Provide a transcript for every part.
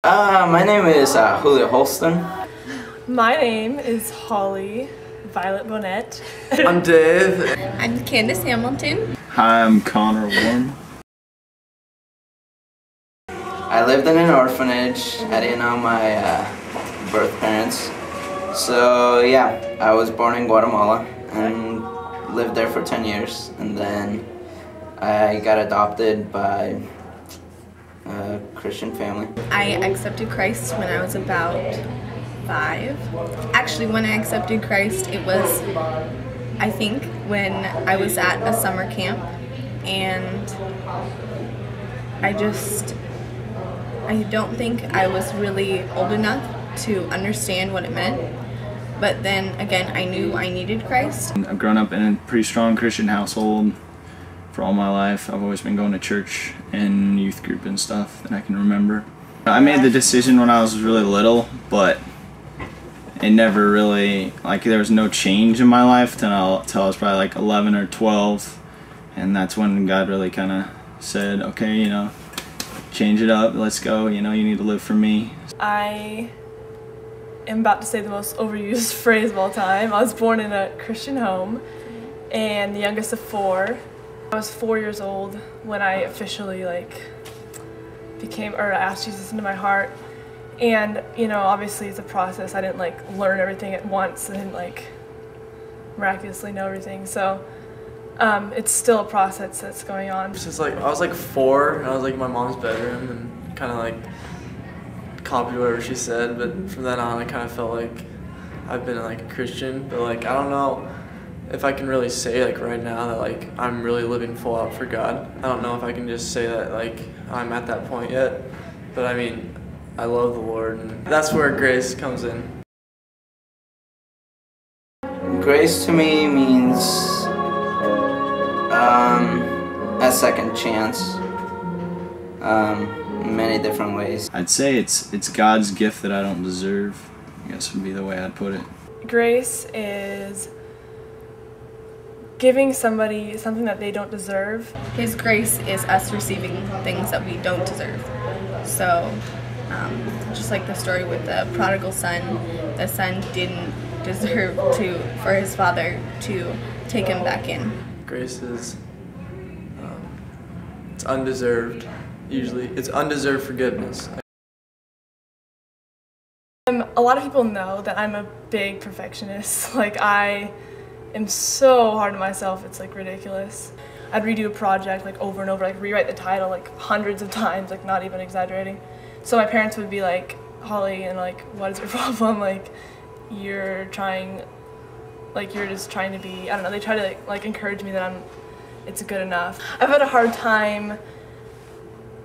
My name is Julio Holston. My name is Holly Violet Bonnet. I'm Dave. I'm Candace Hamilton. Hi, I'm Connor Warren. I lived in an orphanage. I didn't know my birth parents. So yeah, I was born in Guatemala and lived there for 10 years. And then I got adopted by a Christian family. I accepted Christ when I was about 5. Actually, when I accepted Christ, it was, I think, when I was at a summer camp, and I don't think I was really old enough to understand what it meant. But then again, I knew I needed Christ. I've grown up in a pretty strong Christian household for all my life. I've always been going to church and youth group and stuff that I can remember. I made the decision when I was really little, but it never really, there was no change in my life till I was probably like 11 or 12. And that's when God really kind of said, okay, change it up, let's go, you need to live for me. I am about to say the most overused phrase of all time. I was born in a Christian home and the youngest of 4. I was 4 years old when I officially asked Jesus into my heart. And obviously it's a process. I didn't learn everything at once. I didn't miraculously know everything. So it's still a process that's going on. Since I was 4 and I was in my mom's bedroom and kind of copied whatever she said, but from then on I kind of felt like I've been a Christian, but I don't know if I can really say right now that I'm really living full out for God. I don't know if I can just say that I'm at that point yet, but I mean, I love the Lord, and that's where grace comes in. Grace to me means a second chance in many different ways. I'd say it's God's gift that I don't deserve, I guess would be the way I'd put it. Grace is giving somebody something that they don't deserve. His grace is us receiving things that we don't deserve. So, just like the story with the prodigal son, the son didn't deserve for his father to take him back in. Grace is, it's undeserved, usually. It's undeserved forgiveness. A lot of people know that I'm a big perfectionist. I am so hard on myself, it's ridiculous. I'd redo a project over and over, rewrite the title hundreds of times, not even exaggerating. So my parents would be like, Holly, and what is your problem? You're trying, you're just trying to be, I don't know, they try to encourage me that it's good enough. I've had a hard time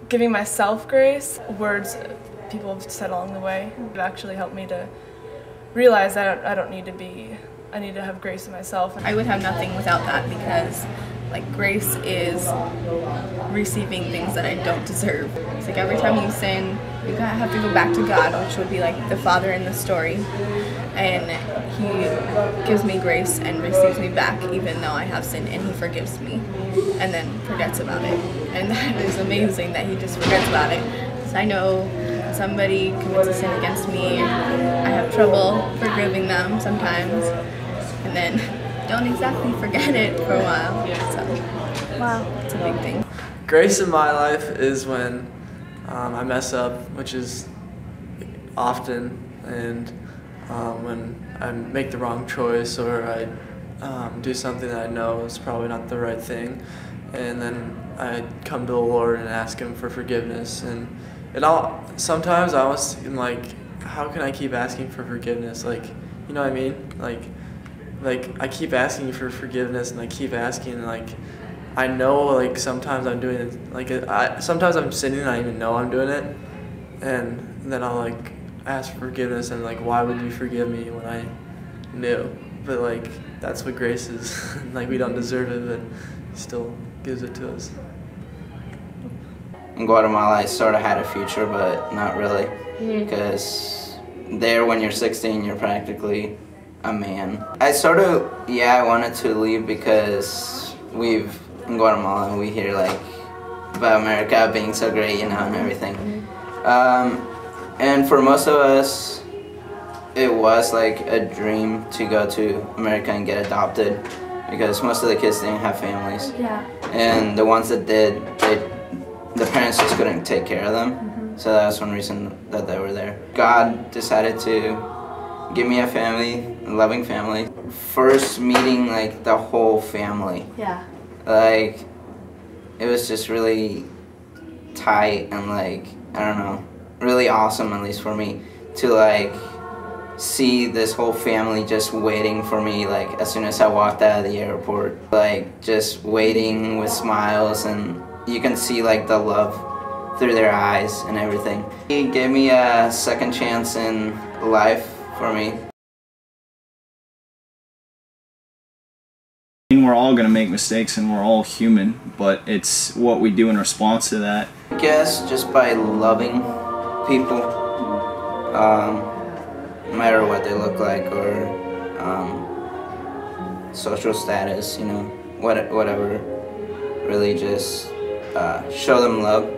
giving myself grace. Words people have said along the way have actually helped me to realize that I need to have grace in myself. I would have nothing without that, because grace is receiving things that I don't deserve. It's every time you sin, you have to go back to God, which would be the father in the story, and he gives me grace and receives me back even though I have sinned, and he forgives me and then forgets about it. And that is amazing that he just forgets about it, because I know somebody commits a sin against me, I have trouble forgiving them sometimes, and then don't exactly forget it for a while. So, wow, it's a big thing. Grace in my life is when I mess up, which is often, and when I make the wrong choice, or I do something that I know is probably not the right thing, and then I come to the Lord and ask Him for forgiveness. And sometimes I was how can I keep asking for forgiveness? You know what I mean? I keep asking for forgiveness, and I keep asking, and I know sometimes I'm doing it, sometimes I'm sinning and I even know I'm doing it, and then I'll ask for forgiveness, and why would you forgive me when I knew? But that's what grace is. We don't deserve it, but He still gives it to us. In Guatemala, I sort of had a future, but not really, because there, when you're 16, you're practically a man. I wanted to leave because in Guatemala, we hear about America being so great, and everything. And for most of us, it was like a dream to go to America and get adopted, because most of the kids didn't have families. Yeah. And the ones that did, the parents just couldn't take care of them. So that was one reason that they were there. God decided to give me a family, a loving family. First meeting like the whole family. Yeah. Like, it was just really tight and like, I don't know, really awesome, at least for me, to like see this whole family just waiting for me, like as soon as I walked out of the airport, like just waiting with smiles, and you can see like the love through their eyes and everything. He gave me a second chance in life for me. We're all gonna make mistakes and we're all human, but it's what we do in response to that. I guess just by loving people, no matter what they look like or social status, you know, whatever, really just show them love,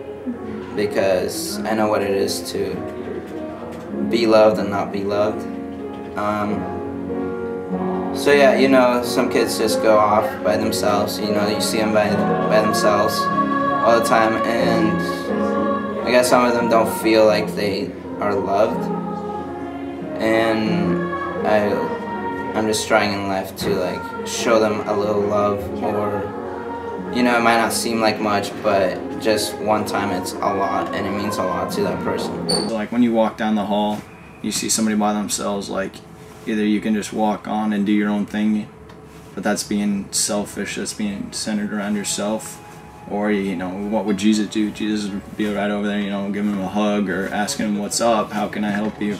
because I know what it is to be loved and not be loved. So yeah, you know, some kids just go off by themselves, you know, you see them by themselves all the time, and I guess some of them don't feel like they are loved, and I'm just trying in life to like show them a little love, or, you know, it might not seem like much, but just one time it's a lot, and it means a lot to that person. Like when you walk down the hall, you see somebody by themselves, like either you can just walk on and do your own thing, but that's being selfish, that's being centered around yourself. Or, you know, what would Jesus do? Jesus would be right over there, you know, giving him a hug or asking him, what's up, how can I help you?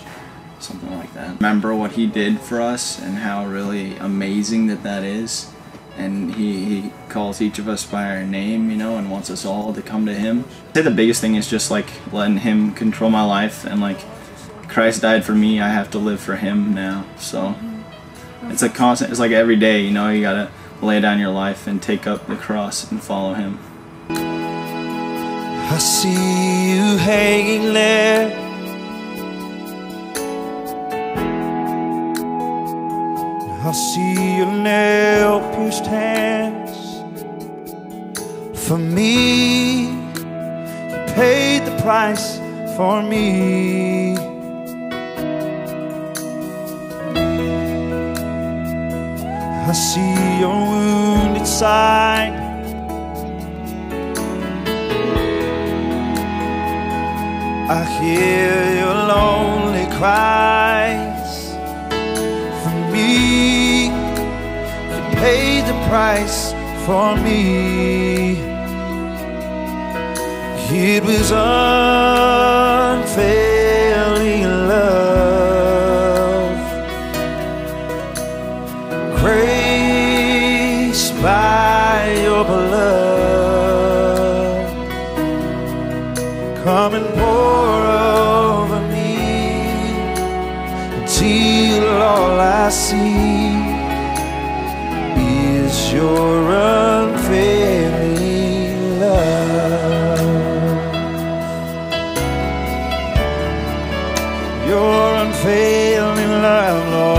Something like that. Remember what he did for us and how really amazing that is. And he calls each of us by our name, you know, and wants us all to come to him. I'd say the biggest thing is just like letting him control my life, and like Christ died for me, I have to live for him now. So it's a constant, it's like every day, you know, you gotta lay down your life and take up the cross and follow him. I see you hanging there, I see your nail-pierced hands. For me, you paid the price for me. I see your wounded side, I hear your lonely cries. For me, you paid the price for me. It was unfailing love, grace by your blood. Come and pour over me until all I see is your unfailing love. Your unfailing love, Lord.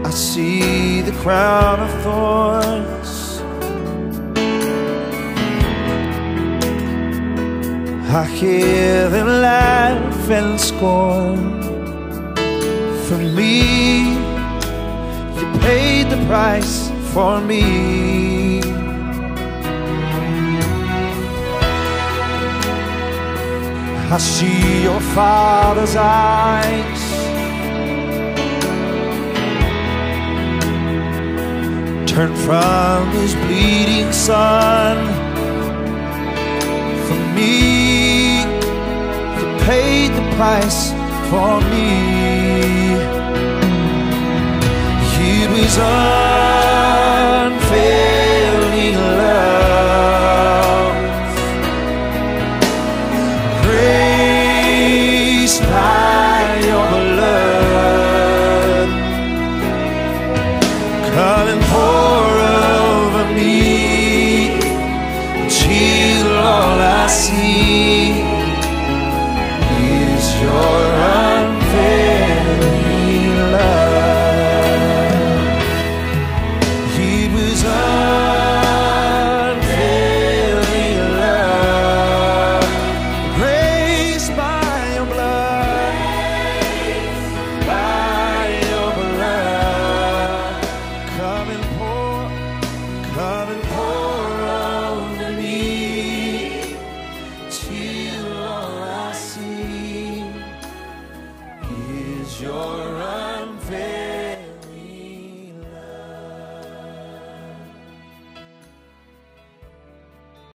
I see the crown of thorns, I hear them laugh and scorn. For me, you paid the price for me. I see your Father's eyes, turn from his bleeding Son. For me, you paid the price for me.